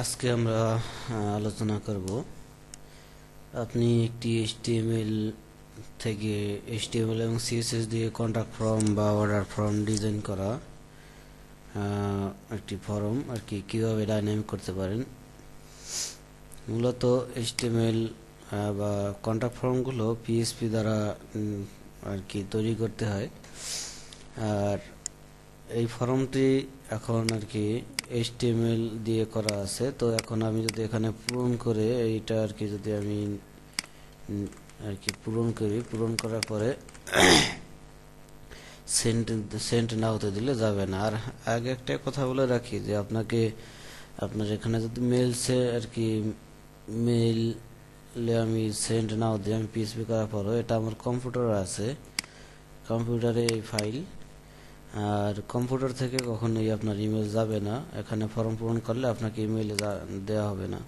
আজকে আমরা আলোচনা করব আপনি একটি HTML থেকে HTML এবং CSS দিয়ে কন্টাক্ট ফর্ম বা অর্ডার ফর্ম ডিজাইন করা একটি ফর্ম আর কি কিভাবে ডাইনামিক করতে পারেন। মূলত HTML বা কন্টাক্ট ফর্মগুলো PHP দ্বারা আর কি তৈরি করতে হয়। আর এই ফর্মটি এখন আর কি HTML দিয়ে করা আছে। তো এখন আমি যদি এখানে পূরণ করে এইটা আর কি যদি আমি আর কি পূরণ করার পরে সেন্ড না হতে দিলে যাবে না। আর আগে একটা কথা বলে রাখি যে আপনার এখানে যদি মেলসে আর কি মেইলে আমি সেন্ড নাও দিই, আমি PHP করার পরও এটা আমার কম্পিউটারে আছে, কম্পিউটারে এই ফাইল, আর কম্পিউটার থেকে কখনোই আপনার ইমেল যাবে না। এখানে ফর্ম পূরণ করলে আপনাকে ইমেইলে দেওয়া হবে না।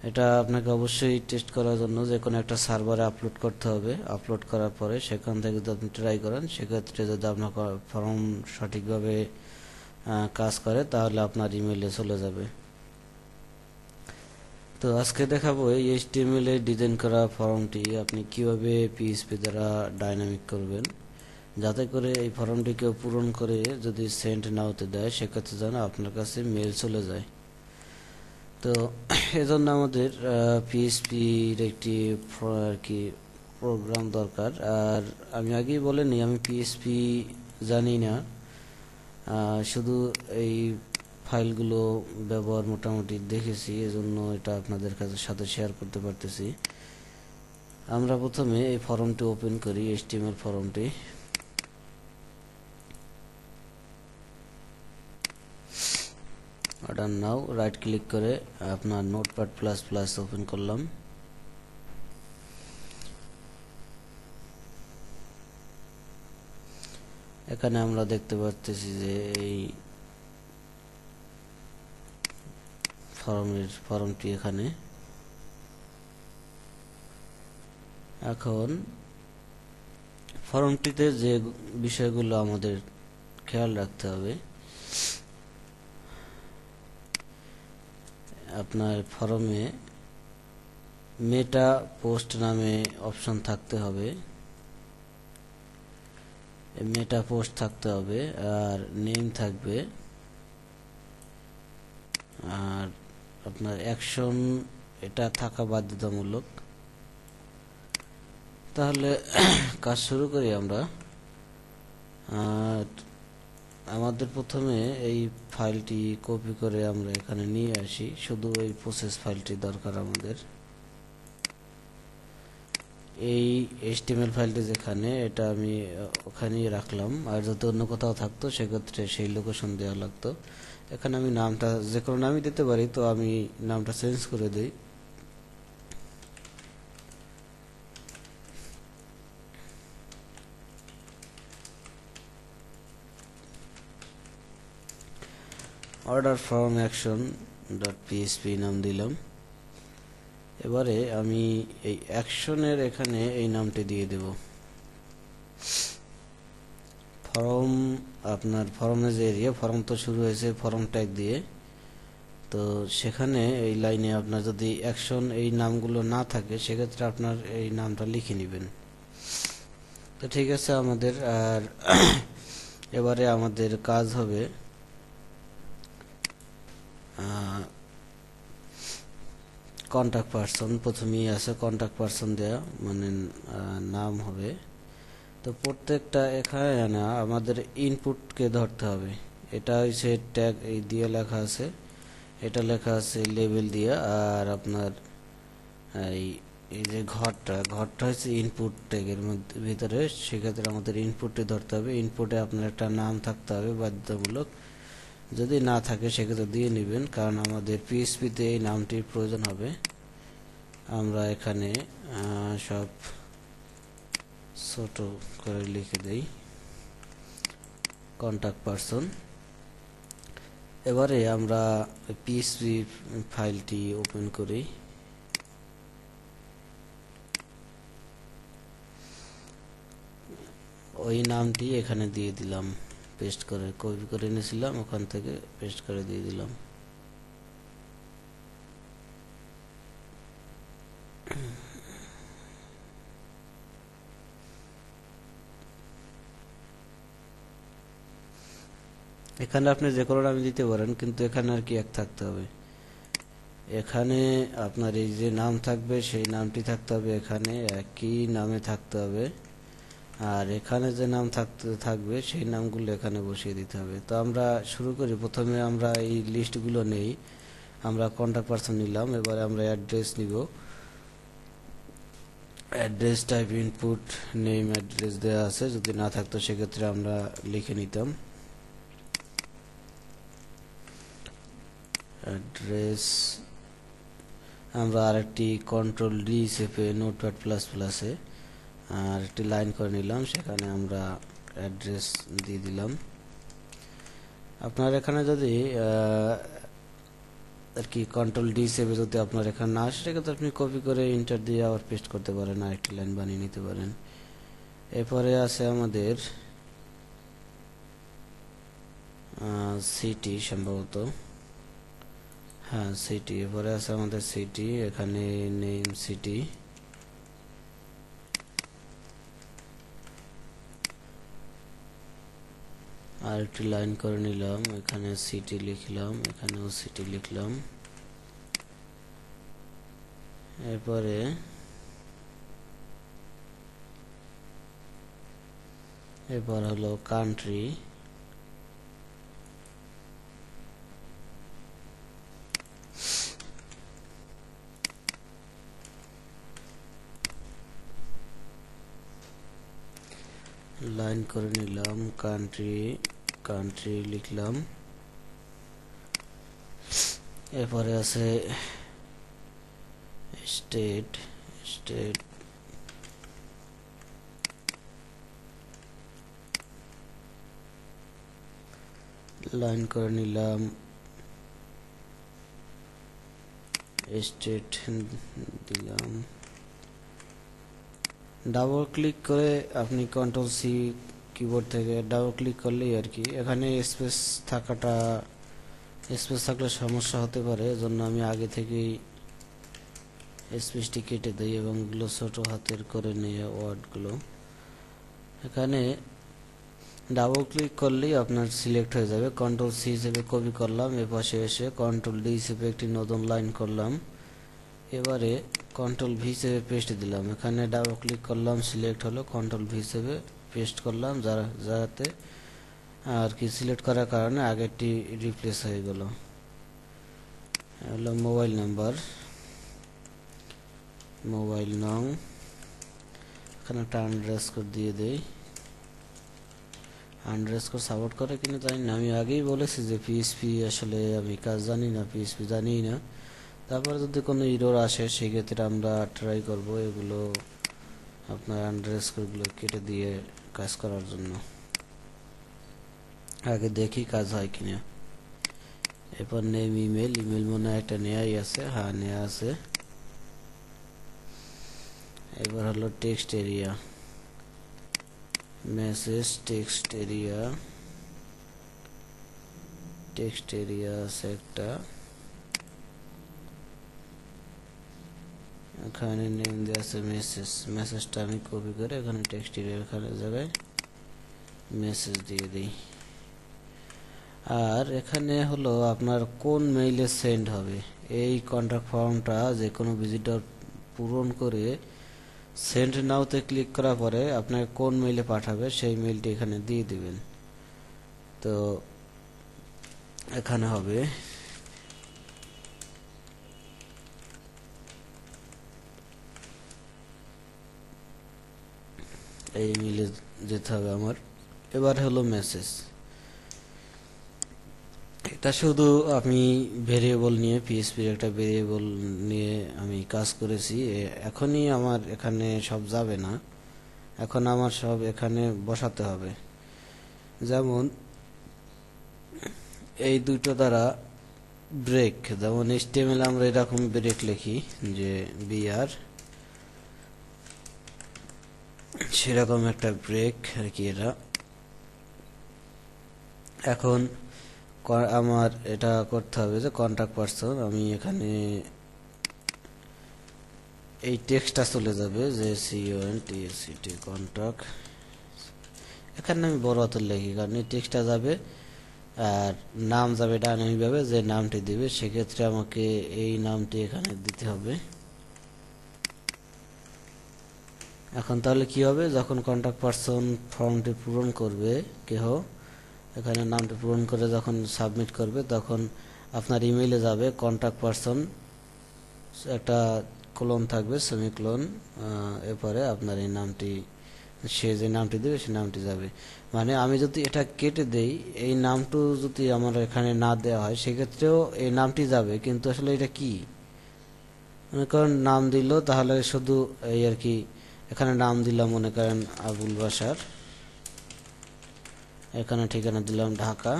এটা আপনাকে অবশ্যই টেস্ট করার জন্য যে কোনো একটা সার্ভারে আপলোড করতে হবে। আপলোড করার পরে সেখান থেকে যদি আপনি ট্রাই করেন, সেক্ষেত্রে যদি আপনার ফর্ম সঠিকভাবে কাজ করে তাহলে আপনার ইমেইলে চলে যাবে। তো আজকে দেখাবো এই HTML এ ডিজাইন করা ফর্মটি আপনি কিভাবে PHP দ্বারা ডাইনামিক করবেন, যাতে করে এই ফর্মটি কেউ পূরণ করে যদি সেন্ড না হতে দেয় সেক্ষেত্রে যেন আপনার কাছে মেল চলে যায়। তো এজন্য আমাদের PHP-র একটি আর কি প্রোগ্রাম দরকার। আর আমি আগেই বলিনি আমি PHP জানি না, শুধু এই ফাইলগুলো ব্যবহার মোটামুটি দেখেছি, এজন্য এটা আপনাদের সাথে শেয়ার করতে পারতেছি। আমরা প্রথমে এই ফর্মটি ওপেন করি, HTML ফর্মটি। অর্ডার নাও রাইট ক্লিক করে আপনার নোটপ্যাড প্লাস প্লাস ওপেন করলাম। এখানে আমরা দেখতে পাচ্ছি যে এই ফর্মটি এখানে। এখন ফর্মটিতে যে বিষয়গুলো আমাদের খেয়াল রাখতে হবে, আপনার ফর্মে মেটা পোস্ট নামে অপশন থাকতে হবে, মেটা পোস্ট থাকতে হবে, আর নেম থাকবে, আর আপনার অ্যাকশন এটা থাকা বাধ্যতামূলক। তাহলে কাজ শুরু করি আমরা। আমাদের প্রথমে এই ফাইলটি কপি করে আমরা এখানে নিয়ে আসি, শুধু এই প্রসেস ফাইলটি দরকার আমাদের। এই HTML ফাইলটি যেখানে, এটা আমি ওখানেই রাখলাম। আর যদি অন্য কোথাও থাকতো সেক্ষেত্রে সেই লোকেশন দেওয়া লাগতো। এখানে আমি নামটা যে কোনো নামই দিতে পারি, তো আমি নামটা চেঞ্জ করে দিই। Order form action dot PHP নাম দিলাম। এবারে আমি এই অ্যাকশনের এখানে এই নামটি দিয়ে দেব। ফর্ম, আপনার ফর্মে যে এরিয়া, ফর্ম তো শুরু হয়েছে ফর্ম ট্যাগ দিয়ে, তো সেখানে এই লাইনে আপনার যদি অ্যাকশন এই নামগুলো না থাকে সেক্ষেত্রে আপনার এই নামটা লিখে নেবেন। তো ঠিক আছে আমাদের। আর এবারে আমাদের কাজ হবে কন্টাক্ট পারসন। প্রথমেই আছে কন্টাক্ট পারসন দেয়া, মানে নাম হবে। তো প্রত্যেকটা এখানে আমাদের ইনপুটকে ধরতে হবে। এটা হচ্ছে ট্যাগ এই দিয়ে লেখা আছে, এটা লেখা আছে লেবেল দিয়ে। আর আপনার এই যে ঘরটা হচ্ছে ইনপুট ট্যাগের ভিতরে, সেক্ষেত্রে আমাদের ইনপুটটি ধরতে হবে। ইনপুটে আপনার একটা নাম থাকতে হবে বাধ্যতামূলক, যদি না থাকে সেক্ষেত্রে দিয়ে নেবেন, কারণ আমাদের PHP-তে এই নামটির প্রয়োজন হবে। আমরা এখানে সব ছোট করে লিখে দেই কন্টাক্ট পারসন। এবারে আমরা PHP ফাইলটি ওপেন করি। ওই নামটি এখানে দিয়ে দিলাম পেস্ট করে কপি করে নিয়েছিলাম, ওখান থেকে পেস্ট করে দিয়ে দিলাম। এখানে আপনি যে কোনো নাম দিতে পারেন, কিন্তু এখানে আর কি এক থাকতে হবে। এখানে আপনার এই যে নাম থাকবে সেই নামটি থাকতে হবে, এখানে একই নামে থাকতে হবে, আর এখানে যে নাম থাকবে সেই নামগুলো এখানে বসিয়ে দিতে হবে। তো আমরা শুরু করি, প্রথমে আমরা এই লিস্টগুলো নেই। আমরা কন্টাক্ট পারসন নিলাম, এবারে আমরা অ্যাড্রেস নিব। Address type input name address দেওয়া আছে, যদি না থাকতো সেক্ষেত্রে আমরা লিখে নিতাম অ্যাড্রেস। আমরা আরেকটি কন্ট্রোল ডি চেপে নোটপ্যাড প্লাস প্লাসে আর একটি লাইন করে নিলাম, সেখানে আমরা অ্যাড্রেস দিয়ে দিলাম। আপনার এখানে যদি আর কি কন্ট্রোল ডি চেপে যদি আপনার এখানে না আসে, সেক্ষেত্রে আপনি কপি করে ইন্টার দিয়ে আবার পেস্ট করতে পারেন, আরেকটি লাইন বানিয়ে নিতে পারেন। এরপরে আছে আমাদের সিটি, সম্ভবত হ্যাঁ সিটি। এরপরে আছে আমাদের সিটি, এখানে নেম সিটি। আর একটি লাইন করে নিলাম, এখানে সিটি লিখলাম, এখানেও সিটি লিখলাম। এরপরে এবার হলো কান্ট্রি, লাইন করে নিলাম, কান্ট্রি কান্ট্রি লিখলাম। এরপরে আছে স্টেট, স্টেট লাইন করে নিলাম, স্টেট দিলাম। ডাবল ক্লিক করে আপনি কন্ট্রোল সি কিবোর্ড থেকে ডাবল ক্লিক করলেই আর কি এখানে স্পেস থাকলে সমস্যা হতে পারে, এজন্য আমি আগে থেকেই স্পেসটি কেটে দিই এবং এগুলো ছোট হাতের করে নিয়ে ওয়ার্ডগুলো। এখানে ডাবল ক্লিক করলেই আপনার সিলেক্ট হয়ে যাবে। কন্ট্রোল সি হিসেবে কপি করলাম, এপাশে এসে কন্ট্রোল ডি হিসেবে একটি নতুন লাইন করলাম। এবারে কন্ট্রোল ভি হিসেবে পেস্ট দিলাম, এখানে ডাবল ক্লিক করলাম, সিলেক্ট হলো, কন্ট্রোল ভি হিসেবে পেস্ট করলাম, যাতে আর কি সিলেক্ট করার কারণে আগেরটি রিপ্লেস হয়ে গেল। হলো মোবাইল নাম্বার, মোবাইল নং, এখানে একটা আন্ডারস্কোর দিয়ে দেই। আন্ডারস্কোর সাপোর্ট করে কিনা জানি না, আমি আগেই বলেছি যে পিএইচপি আসলে আমি কাজ জানি না, পিএইচপি জানিই না। তারপরে যদি কোনো এরর আসে সেক্ষেত্রে আমরা ট্রাই করব এগুলো আপনার আন্ডারস্কোরগুলো কেটে দিয়ে কাজ করার জন্য। আগে দেখি কাজ হয় কিনা। এরপর নেম ইমেল, ইমেল মনে হয় একটা নেয়াই আছে, হ্যাঁ নেয়া আছে। এবার হলো text area, message text area, text area আছে একটা, এখানে নেম দেওয়া আছে মেসেজ। মেসেজটা আমি কপি করে এখানে টেক্সট এরিয়ার জায়গায় মেসেজ দিয়ে দিই। আর এখানে হলো আপনার কোন মেইলে সেন্ড হবে, এই কন্ট্যাক্ট ফর্মটা যে কোনো ভিজিটর পূরণ করে সেন্ড নাওতে ক্লিক করার পরে আপনার কোন মেইলে পাঠাবে সেই মেইলটি এখানে দিয়ে দিবেন। তো এখানে হবে এই মেইলে যেতে হবে আমার। এবার হলো মেসেজ, এটা শুধু আমি ভেরিয়েবল নিয়ে পিএইচপির একটা ভেরিয়েবল নিয়ে আমি কাজ করেছি। এখনই আমার এখানে সব যাবে না, এখন আমার সব এখানে বসাতে হবে। যেমন এই দুটো দ্বারা ব্রেক, যেমন HTML আমরা এরকম ব্রেক লিখি যে বিআর, সেরকম একটা ব্রেক আর কি। এটা এখন আমার এটা করতে হবে যে কন্টাক্ট পারসন, আমি এখানে এই টেক্সটটা চলে যাবে যে CONTACT কন্টাক্ট, এখানে আমি বড় হাতের লিখি কারণ এই টেক্সটটা যাবে আর নাম যাবে ডাইনামিক ভাবে, যে নামটি দিবে সেক্ষেত্রে আমাকে এই নামটি এখানে দিতে হবে। এখন তাহলে কি হবে, যখন কন্টাক্ট পারসন ফর্মটি পূরণ করবে, কেহ এখানে নামটি পূরণ করে যখন সাবমিট করবে, তখন আপনার ইমেইলে যাবে কন্টাক্ট পারসন, একটা কোলন থাকবে, সেমিকোলন, এরপরে আপনার এই নামটি, সে যে নামটি দেবে সেই নামটি যাবে। মানে আমি যদি এটা কেটে দেই, এই নামটি যদি আমার এখানে না দেওয়া হয় সেক্ষেত্রেও এই নামটি যাবে, কিন্তু আসলে এটা কি মনে করেন নাম দিল, তাহলে শুধু এই আর কি, এখানে নাম দিলাম মনে করেন আবুল বাশার, এখানে ঠিকানা দিলাম ঢাকা,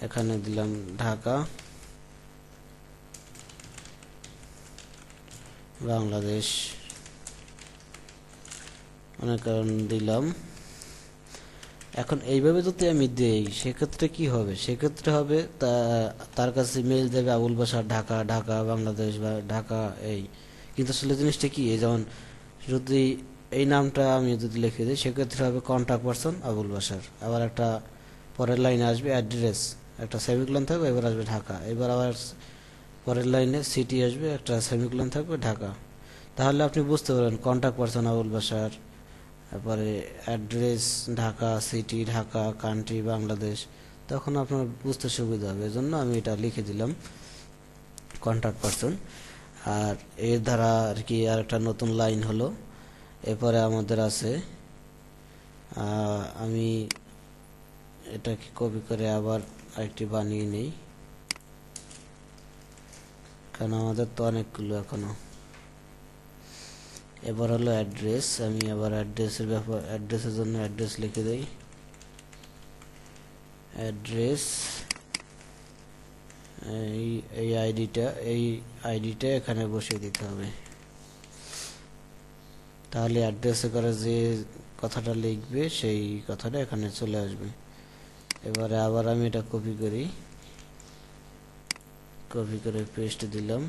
এখানে দিলাম ঢাকা বাংলাদেশ মনে করেন দিলাম। এখন এইভাবে যদি আমি দেই সেক্ষেত্রে কি হবে, সেক্ষেত্রে হবে তার কাছে মেইল দেবে আবুল বাশার ঢাকা, ঢাকা বাংলাদেশ বা ঢাকা এই, কিন্তু আসলে জিনিসটা কি, যেমন যদি এই নামটা আমি যদি লিখে দিই সেক্ষেত্রে হবে কন্টাক্ট পারসন আবুল বাশার, আবার একটা পরের লাইনে আসবে অ্যাড্রেস, একটা সেমিকোলন থাকবে, এবার আসবে ঢাকা, এবার আবার পরের লাইনে সিটি আসবে, একটা সেমিকোলন থাকবে ঢাকা। তাহলে আপনি বুঝতে পারবেন কন্টাক্ট পারসন আবুল বাশার, তারপরে address Dhaka, city Dhaka, country Bangladesh, তখন আপনার বুঝতে সুবিধা হবে, এজন্য আমি এটা লিখে দিলাম কন্টাক্ট পারসন। আর এর দ্বারা আর কি আর একটা নতুন লাইন হলো। এরপরে আমাদের আছে, আমি এটাকে কপি করে আবার আরেকটি বানিয়ে নেই, কারণ আমাদের তো অনেকগুলো এখনো। এবার হলো অ্যাড্রেস, আমি আবার অ্যাড্রেসের অ্যাড্রেসের জন্য অ্যাড্রেস লিখে দেই, অ্যাড্রেস, এই আইডিটা এখানে বসিয়ে দিতে হবে, তাহলে অ্যাড্রেসে করে যে কথাটা লিখবে সেই কথাটা এখানে চলে আসবে। এবারে আবার আমি এটা কপি করে পেস্ট দিলাম,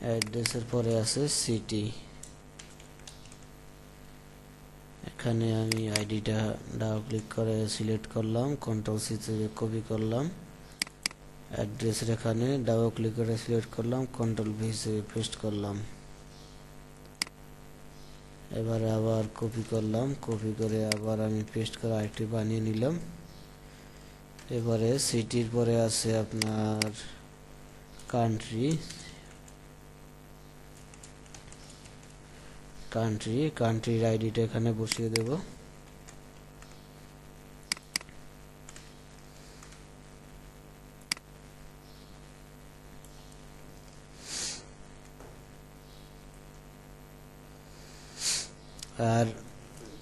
অ্যাড্রেসের পরে আছে সিটি, এখানে আমি আইডিটা ডাবল ক্লিক করে সিলেক্ট করলাম, কন্ট্রোল সি থেকে কপি করলাম, অ্যাড্রেসের এখানে ডাবল ক্লিক করে সিলেক্ট করলাম, কন্ট্রোল ভি থেকে পেস্ট করলাম। এবারে আবার কপি করলাম, কপি করে আবার আমি পেস্ট করে আরেকটি বানিয়ে নিলাম। এবারে সিটির পরে আছে আপনার কান্ট্রির আইডিটা এখানে বসিয়ে দেব। আর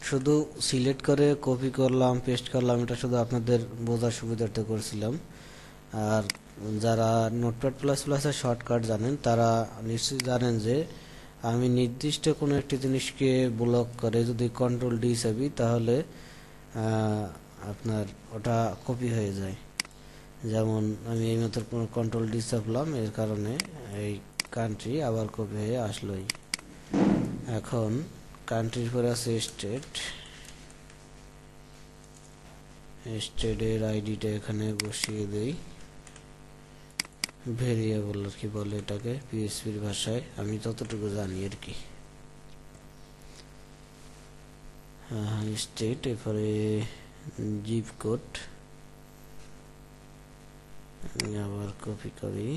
শুধু সিলেক্ট করে কপি করলাম, পেস্ট করলাম, এটা শুধু আপনাদের বোঝার সুবিধার্থে করছিলাম। আর যারা নোটপ্যাড প্লাস প্লাসের শর্টকাট জানেন তারা নিশ্চয়ই জানেন যে আমি নির্দিষ্ট কোনো একটি জিনিসকে ব্লক করে যদি কন্ট্রোল ডি চাপি, তাহলে আপনার ওটা কপি হয়ে যায়। যেমন আমি এই মতো কন্ট্রোল ডি চাপলাম, এর কারণে এই কান্ট্রি আবার কপি হয়ে আসলোই। এখন কান্ট্রির পরে আছে স্টেটের আইডিটা এখানে বসিয়ে দেই, ভেরিয়েবল আর কি বলে এটাকে পিএইচপির ভাষায়, আমি যতটুকু জানি আর কি। স্টেট, এরপরে জিপ কোড আমি আবার কপি করি,